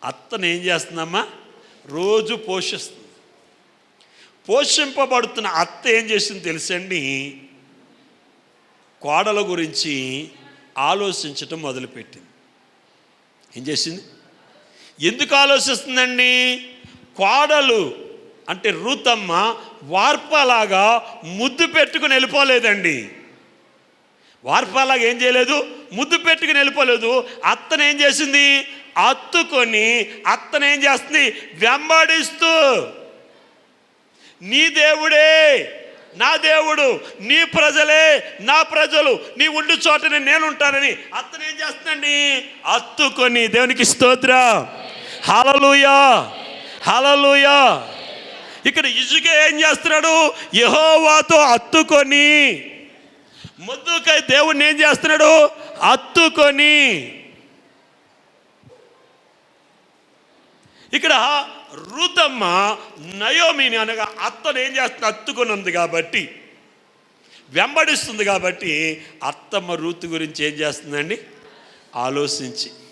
అత్తను ఏం చేస్తుందమ్మా? రోజు పోషిస్తుంది. పోషింపబడుతున్న అత్త ఏం చేసింది తెలుసండి? కోడల గురించి ఆలోచించటం మొదలుపెట్టింది. ఏం చేసింది? ఎందుకు ఆలోచిస్తుందండి? కోడలు అంటే రూతమ్మ వార్పలాగా ముద్దు పెట్టుకుని వెళ్ళిపోలేదండి. వార్పలాగా ఏం చేయలేదు, ముద్దు పెట్టుకుని వెళ్ళిపోలేదు. అత్తను ఏం చేసింది? అత్తుకొని అత్తను ఏం చేస్తుంది? వెంబడిస్తూ, నీ దేవుడే నా దేవుడు, నీ ప్రజలే నా ప్రజలు, నీ ఉండు చోటనే నేను ఉంటానని అత్తను ఏం చేస్తుందండి? అత్తుకొని. దేవునికి స్తోత్రం, హల్లెలూయా, హల్లెలూయా. ఇక్కడ హిజ్కియా ఏం చేస్తున్నాడు? యెహోవాతో అత్తుకొని. మొర్దెకై దేవుణ్ణి ఏం చేస్తున్నాడు? అత్తుకొని. ఇక్కడ రూతమ్మ నయోమిని అనగా అత్తను ఏం చేస్తుంది? అత్తుకొని ఉంది కాబట్టి, వెంబడిస్తుంది కాబట్టి, అత్తమ్మ రూతు గురించి ఏం చేస్తుందండి? ఆలోచించి